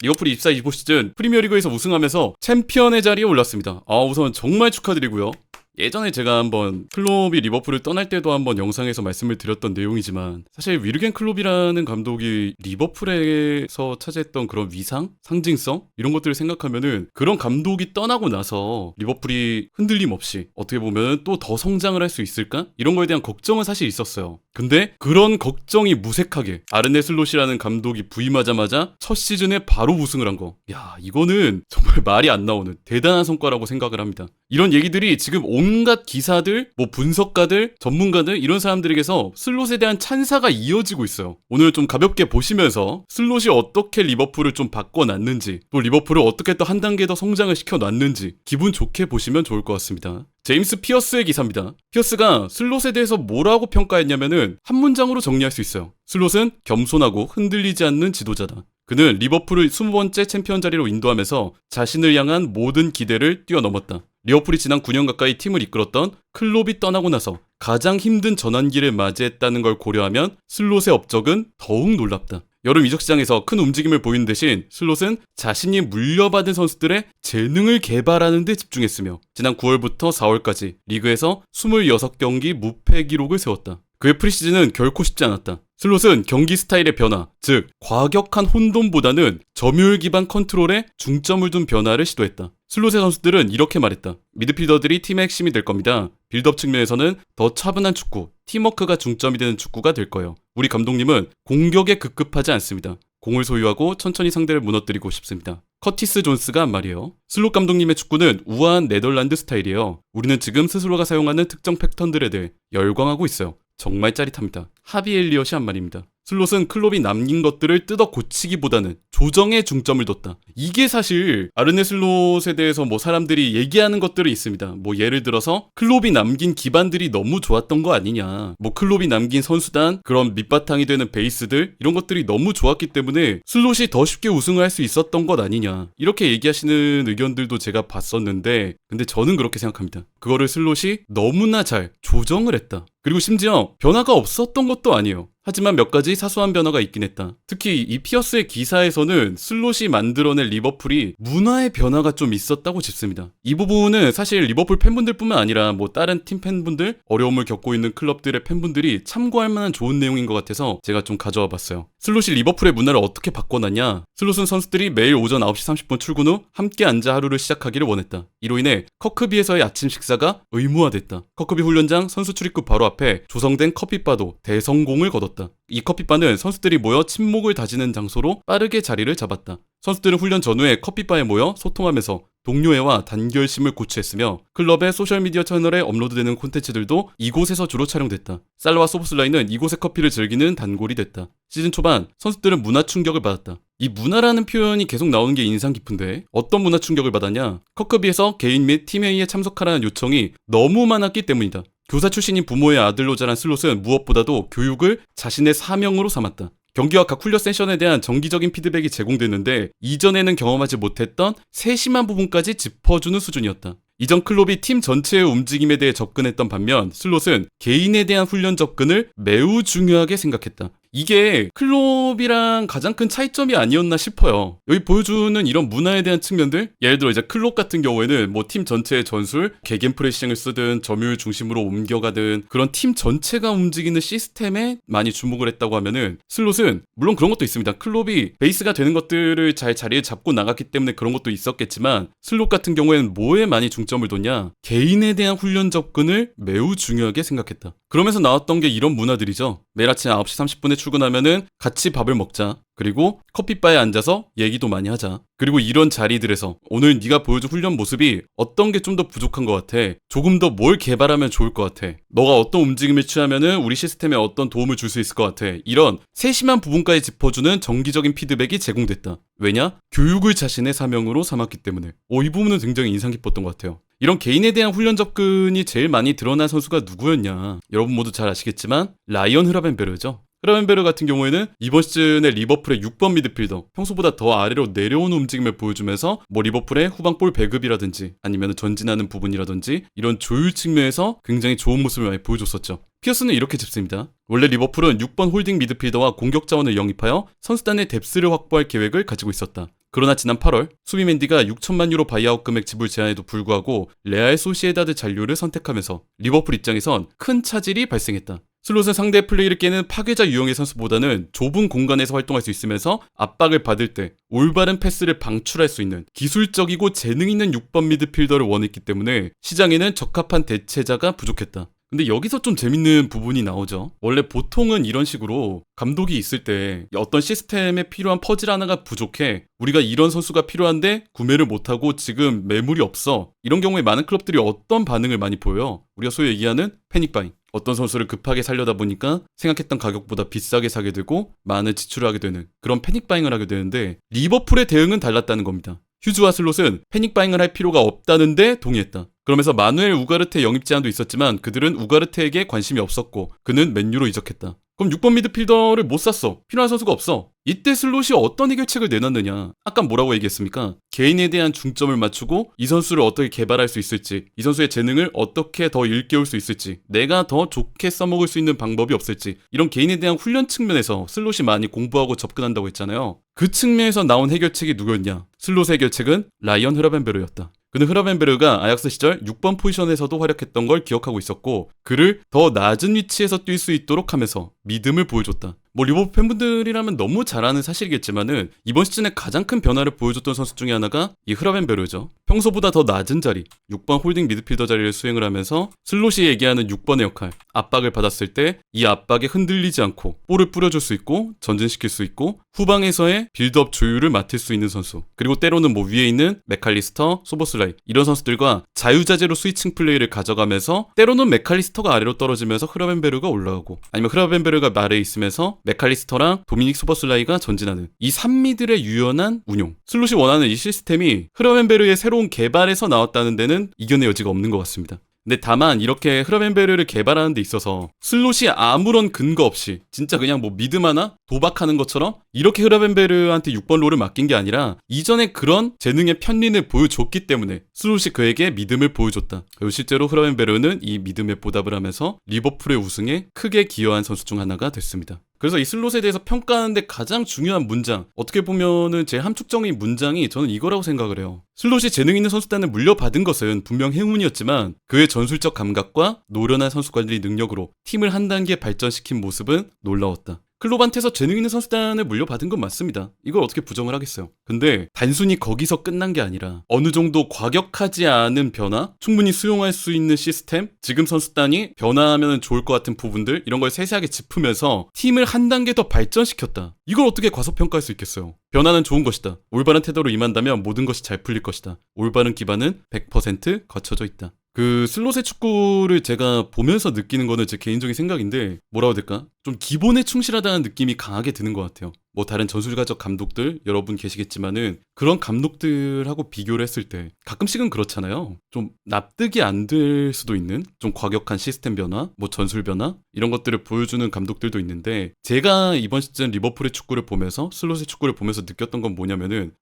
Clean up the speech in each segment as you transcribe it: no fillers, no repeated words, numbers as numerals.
리버풀이 24-25 시즌 프리미어리그에서 우승하면서 챔피언의 자리에 올랐습니다. 우선 정말 축하드리고요. 예전에 제가 한번 클롭이 리버풀을 떠날 때도 한번 영상에서 말씀을 드렸던 내용이지만 사실 위르겐 클롭이라는 감독이 리버풀에서 차지했던 그런 위상, 상징성 이런 것들을 생각하면은 그런 감독이 떠나고 나서 리버풀이 흔들림 없이 어떻게 보면 또 더 성장을 할 수 있을까? 이런 거에 대한 걱정은 사실 있었어요. 근데 그런 걱정이 무색하게 아르네 슬롯이라는 감독이 부임하자마자 첫 시즌에 바로 우승을 한 거. 야, 이거는 정말 말이 안 나오는 대단한 성과라고 생각을 합니다. 이런 얘기들이 지금 온갖 기사들, 분석가들, 전문가들 이런 사람들에게서 슬롯에 대한 찬사가 이어지고 있어요. 오늘 좀 가볍게 보시면서 슬롯이 어떻게 리버풀을 좀 바꿔놨는지 또 리버풀을 어떻게 또 한 단계 더 성장을 시켜놨는지 기분 좋게 보시면 좋을 것 같습니다. 제임스 피어스의 기사입니다. 피어스가 슬롯에 대해서 뭐라고 평가했냐면은 한 문장으로 정리할 수 있어요. 슬롯은 겸손하고 흔들리지 않는 지도자다. 그는 리버풀을 20번째 챔피언 자리로 인도하면서 자신을 향한 모든 기대를 뛰어넘었다. 리버풀이 지난 9년 가까이 팀을 이끌었던 클롭이 떠나고 나서 가장 힘든 전환기를 맞이했다는 걸 고려하면 슬롯의 업적은 더욱 놀랍다. 여름 이적 시장에서 큰 움직임을 보이는 대신 슬롯은 자신이 물려받은 선수들의 재능을 개발하는 데 집중했으며 지난 9월부터 4월까지 리그에서 26경기 무패 기록을 세웠다. 그의 프리시즌은 결코 쉽지 않았다. 슬롯은 경기 스타일의 변화, 즉 과격한 혼돈보다는 점유율 기반 컨트롤에 중점을 둔 변화를 시도했다. 슬롯의 선수들은 이렇게 말했다. 미드필더들이 팀의 핵심이 될 겁니다. 빌드업 측면에서는 더 차분한 축구, 팀워크가 중점이 되는 축구가 될 거예요. 우리 감독님은 공격에 급급하지 않습니다. 공을 소유하고 천천히 상대를 무너뜨리고 싶습니다. 커티스 존스가 한 말이에요. 슬롯 감독님의 축구는 우아한 네덜란드 스타일이에요. 우리는 지금 스스로가 사용하는 특정 패턴들에 대해 열광하고 있어요. 정말 짜릿합니다. 하비 엘리엇이 한 말입니다. 슬롯은 클롭이 남긴 것들을 뜯어 고치기보다는 조정에 중점을 뒀다. 이게 사실 아르네 슬롯에 대해서 사람들이 얘기하는 것들이 있습니다. 예를 들어서 클롭이 남긴 기반들이 너무 좋았던 거 아니냐. 클롭이 남긴 선수단, 그런 밑바탕이 되는 베이스들 이런 것들이 너무 좋았기 때문에 슬롯이 더 쉽게 우승을 할 수 있었던 것 아니냐. 이렇게 얘기하시는 의견들도 제가 봤었는데 근데 저는 그렇게 생각합니다. 그거를 슬롯이 너무나 잘 조정을 했다. 그리고 심지어 변화가 없었던 것도 아니에요. 하지만 몇 가지 사소한 변화가 있긴 했다. 특히 이 피어스의 기사에서는 슬롯이 만들어낸 리버풀이 문화의 변화가 좀 있었다고 짚습니다. 이 부분은 사실 리버풀 팬분들뿐만 아니라 다른 팀 팬분들, 어려움을 겪고 있는 클럽들의 팬분들이 참고할 만한 좋은 내용인 것 같아서 제가 좀 가져와 봤어요. 슬롯이 리버풀의 문화를 어떻게 바꿔놨냐? 슬롯은 선수들이 매일 오전 9시 30분 출근 후 함께 앉아 하루를 시작하기를 원했다. 이로 인해 커크비에서의 아침 식사가 의무화됐다. 커크비 훈련장 선수 출입구 바로 앞에 조성된 커피바도 대성공을 거뒀다. 이 커피바는 선수들이 모여 친목을 다지는 장소로 빠르게 자리를 잡았다. 선수들은 훈련 전후에 커피바에 모여 소통하면서 동료애와 단결심을 고취했으며 클럽의 소셜미디어 채널에 업로드되는 콘텐츠들도 이곳에서 주로 촬영됐다. 살라와 소보슬라이는 이곳의 커피를 즐기는 단골이 됐다. 시즌 초반 선수들은 문화 충격을 받았다. 이 문화라는 표현이 계속 나오는 게 인상 깊은데 어떤 문화 충격을 받았냐? 커크비에서 개인 및 팀회의에 참석하라는 요청이 너무 많았기 때문이다. 교사 출신인 부모의 아들로 자란 슬롯은 무엇보다도 교육을 자신의 사명으로 삼았다. 경기와 각 훈련 세션에 대한 정기적인 피드백이 제공됐는데 이전에는 경험하지 못했던 세심한 부분까지 짚어주는 수준이었다. 이전 클롭이 팀 전체의 움직임에 대해 접근했던 반면 슬롯은 개인에 대한 훈련 접근을 매우 중요하게 생각했다. 이게 클롭이랑 가장 큰 차이점이 아니었나 싶어요. 여기 보여주는 이런 문화에 대한 측면들, 예를 들어 이제 클롭 같은 경우에는 팀 전체의 전술, 개겐 프레싱을 쓰든 점유율 중심으로 옮겨가든 그런 팀 전체가 움직이는 시스템에 많이 주목을 했다고 하면은 슬롯은 물론 그런 것도 있습니다. 클롭이 베이스가 되는 것들을 잘 자리에 잡고 나갔기 때문에 그런 것도 있었겠지만 슬롯 같은 경우에는 뭐에 많이 중점을 뒀냐? 개인에 대한 훈련 접근을 매우 중요하게 생각했다. 그러면서 나왔던 게 이런 문화들이죠. 매일 아침 9시 30분에 출근하면은 같이 밥을 먹자. 그리고 커피바에 앉아서 얘기도 많이 하자. 그리고 이런 자리들에서 오늘 네가 보여준 훈련 모습이 어떤 게 좀 더 부족한 것 같아. 조금 더 뭘 개발하면 좋을 것 같아. 너가 어떤 움직임을 취하면은 우리 시스템에 어떤 도움을 줄 수 있을 것 같아. 이런 세심한 부분까지 짚어주는 정기적인 피드백이 제공됐다. 왜냐? 교육을 자신의 사명으로 삼았기 때문에. 이 부분은 굉장히 인상 깊었던 것 같아요. 이런 개인에 대한 훈련 접근이 제일 많이 드러난 선수가 누구였냐? 여러분 모두 잘 아시겠지만 라이언 흐라벤베르죠. 흐라벤베르 같은 경우에는 이번 시즌에 리버풀의 6번 미드필더, 평소보다 더 아래로 내려오는 움직임을 보여주면서 리버풀의 후방볼 배급이라든지 아니면 전진하는 부분이라든지 이런 조율 측면에서 굉장히 좋은 모습을 많이 보여줬었죠. 피어스는 이렇게 짚습니다. 원래 리버풀은 6번 홀딩 미드필더와 공격 자원을 영입하여 선수단의 뎁스를 확보할 계획을 가지고 있었다. 그러나 지난 8월 수비맨디가 6천만 유로 바이아웃 금액 지불 제한에도 불구하고 레알 소시에다드 잔류를 선택하면서 리버풀 입장에선 큰 차질이 발생했다. 슬롯은 상대 플레이를 깨는 파괴자 유형의 선수보다는 좁은 공간에서 활동할 수 있으면서 압박을 받을 때 올바른 패스를 방출할 수 있는 기술적이고 재능 있는 6번 미드필더를 원했기 때문에 시장에는 적합한 대체자가 부족했다. 근데 여기서 좀 재밌는 부분이 나오죠. 원래 보통은 이런 식으로 감독이 있을 때 어떤 시스템에 필요한 퍼즐 하나가 부족해. 우리가 이런 선수가 필요한데 구매를 못하고 지금 매물이 없어. 이런 경우에 많은 클럽들이 어떤 반응을 많이 보여요? 우리가 소위 얘기하는 패닉바잉. 어떤 선수를 급하게 살려다 보니까 생각했던 가격보다 비싸게 사게 되고 많은 지출을 하게 되는 그런 패닉바잉을 하게 되는데 리버풀의 대응은 달랐다는 겁니다. 휴즈와 슬롯은 패닉바잉을 할 필요가 없다는데 동의했다. 그러면서 마누엘 우가르테 영입 제안도 있었지만 그들은 우가르테에게 관심이 없었고 그는 맨유로 이적했다. 그럼 6번 미드필더를 못 샀어. 필요한 선수가 없어. 이때 슬롯이 어떤 해결책을 내놨느냐. 아까 뭐라고 얘기했습니까? 개인에 대한 중점을 맞추고 이 선수를 어떻게 개발할 수 있을지, 이 선수의 재능을 어떻게 더 일깨울 수 있을지, 내가 더 좋게 써먹을 수 있는 방법이 없을지, 이런 개인에 대한 훈련 측면에서 슬롯이 많이 공부하고 접근한다고 했잖아요. 그 측면에서 나온 해결책이 누구였냐? 슬롯의 해결책은 라이언 흐라벤베르였다. 그는 흐라벤베르가 아약스 시절 6번 포지션에서도 활약했던 걸 기억하고 있었고 그를 더 낮은 위치에서 뛸 수 있도록 하면서 믿음을 보여줬다. 리버풀 팬분들이라면 너무 잘 아는 사실이겠지만은 이번 시즌에 가장 큰 변화를 보여줬던 선수 중에 하나가 이 흐라벤베르죠. 평소보다 더 낮은 자리, 6번 홀딩 미드필더 자리를 수행을 하면서 슬롯이 얘기하는 6번의 역할, 압박을 받았을 때 이 압박에 흔들리지 않고 볼을 뿌려줄 수 있고 전진시킬 수 있고 후방에서의 빌드업 조율을 맡을 수 있는 선수. 그리고 때로는 위에 있는 맥칼리스터, 소보슬라이 이런 선수들과 자유자재로 스위칭 플레이를 가져가면서 때로는 맥칼리스터가 아래로 떨어지면서 흐라벤베르가 올라가고 아니면 흐라벤베르가 아래에 있으면서 맥칼리스터랑 도미닉 소보슬라이가 전진하는 이 3미들의 유연한 운용. 슬롯이 원하는 이 시스템이 흐라벤베르의 새로운 개발에서 나왔다는 데는 이견의 여지가 없는 것 같습니다. 근데 다만 이렇게 흐라벤베르를 개발하는 데 있어서 슬롯이 아무런 근거 없이 진짜 그냥 미드 하나 도박하는 것처럼 이렇게 흐라벤베르한테 6번 롤을 맡긴 게 아니라 이전에 그런 재능의 편린을 보여줬기 때문에 슬롯이 그에게 믿음을 보여줬다. 그리고 실제로 흐라벤베르는 이 믿음에 보답을 하면서 리버풀의 우승에 크게 기여한 선수 중 하나가 됐습니다. 그래서 이 슬롯에 대해서 평가하는데 가장 중요한 문장, 어떻게 보면은 제 함축적인 문장이 저는 이거라고 생각을 해요. 슬롯이 재능 있는 선수단을 물려받은 것은 분명 행운이었지만 그의 전술적 감각과 노련한 선수 관리 능력으로 팀을 한 단계 발전시킨 모습은 놀라웠다. 클롭한테서 재능 있는 선수단을 물려받은 건 맞습니다. 이걸 어떻게 부정을 하겠어요. 근데 단순히 거기서 끝난 게 아니라 어느 정도 과격하지 않은 변화, 충분히 수용할 수 있는 시스템, 지금 선수단이 변화하면 좋을 것 같은 부분들 이런 걸 세세하게 짚으면서 팀을 한 단계 더 발전시켰다. 이걸 어떻게 과소평가할 수 있겠어요. 변화는 좋은 것이다. 올바른 태도로 임한다면 모든 것이 잘 풀릴 것이다. 올바른 기반은 100% 갖춰져 있다. 그 슬롯의 축구를 제가 보면서 느끼는 거는 제 개인적인 생각인데 뭐라고 해야 될까? 좀 기본에 충실하다는 느낌이 강하게 드는 것 같아요. 다른 전술가적 감독들 여러분 계시겠지만은 그런 감독들하고 비교를 했을 때 가끔씩은 그렇잖아요. 좀 납득이 안 될 수도 있는 좀 과격한 시스템 변화, 전술 변화 이런 것들을 보여주는 감독들도 있는데 제가 이번 시즌 리버풀의 축구를 보면서 슬롯의 축구를 보면서 느꼈던 건 뭐냐면은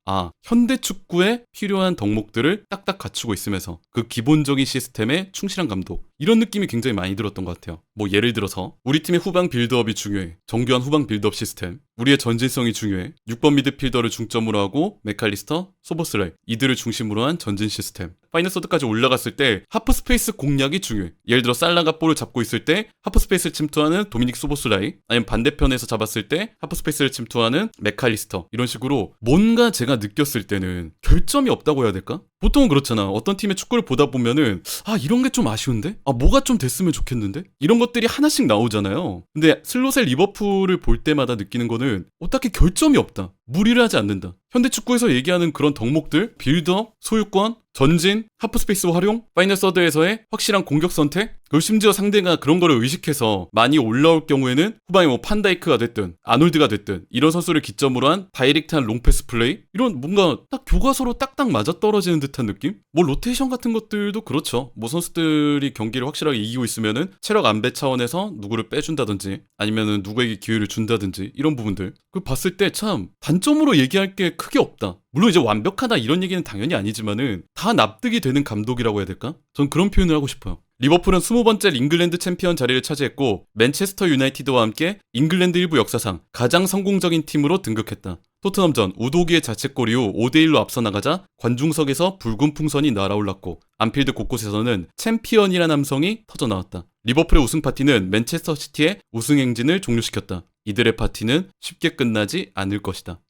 현대 축구에 필요한 덕목들을 딱딱 갖추고 있으면서 그 기본적인 시스템에 충실한 감독 이런 느낌이 굉장히 많이 들었던 것 같아요. 예를 들어서 우리 팀의 후방 빌드업이 중요해. 정교한 후방 빌드업 시스템. 우리의 전진성이 중요해. 6번 미드필더를 중점으로 하고 맥칼리스터, 소보슬라이 이들을 중심으로 한 전진 시스템. 파이널 서드까지 올라갔을 때 하프 스페이스 공략이 중요해. 예를 들어 살라가 볼을 잡고 있을 때 하프 스페이스를 침투하는 도미닉 소보슬라이 아니면 반대편에서 잡았을 때 하프 스페이스를 침투하는 맥칼리스터 이런 식으로 뭔가 제가 느꼈을 때는 결점이 없다고 해야 될까? 보통은 그렇잖아. 어떤 팀의 축구를 보다 보면은 이런 게 좀 아쉬운데? 뭐가 좀 됐으면 좋겠는데? 이런 것들이 하나씩 나오잖아요. 근데 슬롯의 리버풀을 볼 때마다 느끼는 거는 딱히 결점이 없다. 무리를 하지 않는다. 현대 축구에서 얘기하는 그런 덕목들, 빌드업, 소유권, 전진, 하프스페이스 활용, 파이널 서드에서의 확실한 공격 선택, 그리고 심지어 상대가 그런 거를 의식해서 많이 올라올 경우에는 후방에 판다이크가 됐든 아놀드가 됐든 이런 선수를 기점으로 한 다이렉트한 롱패스 플레이 이런 뭔가 딱 교과서로 딱딱 맞아떨어지는 듯한 느낌? 로테이션 같은 것들도 그렇죠. 선수들이 경기를 확실하게 이기고 있으면은 체력 안배 차원에서 누구를 빼준다든지 아니면은 누구에게 기회를 준다든지 이런 부분들 그 봤을 때 참 단점으로 얘기할 게 크게 없다. 물론 이제 완벽하다 이런 얘기는 당연히 아니지만은 다 납득이 되는 감독이라고 해야 될까? 전 그런 표현을 하고 싶어요. 리버풀은 20번째 잉글랜드 챔피언 자리를 차지했고 맨체스터 유나이티드와 함께 잉글랜드 일부 역사상 가장 성공적인 팀으로 등극했다. 토트넘전 우도기의 자책골 이후 5대1로 앞서 나가자 관중석에서 붉은 풍선이 날아올랐고 안필드 곳곳에서는 챔피언이라는 함성이 터져나왔다. 리버풀의 우승 파티는 맨체스터 시티의 우승 행진을 종료시켰다. 이들의 파티는 쉽게 끝나지 않을 것이다.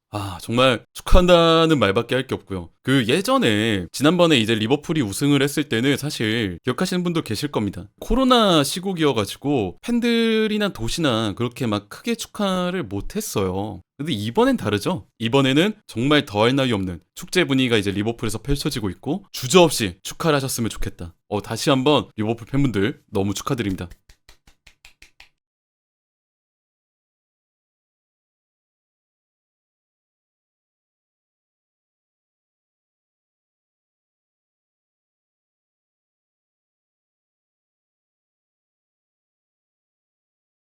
정말 축하한다는 말밖에 할 게 없고요. 예전에 지난번에 이제 리버풀이 우승을 했을 때는 사실 기억하시는 분도 계실 겁니다. 코로나 시국이어가지고 팬들이나 도시나 그렇게 막 크게 축하를 못했어요. 근데 이번엔 다르죠? 이번에는 정말 더할 나위 없는 축제 분위기가 이제 리버풀에서 펼쳐지고 있고 주저없이 축하를 하셨으면 좋겠다. 다시 한번 리버풀 팬분들 너무 축하드립니다.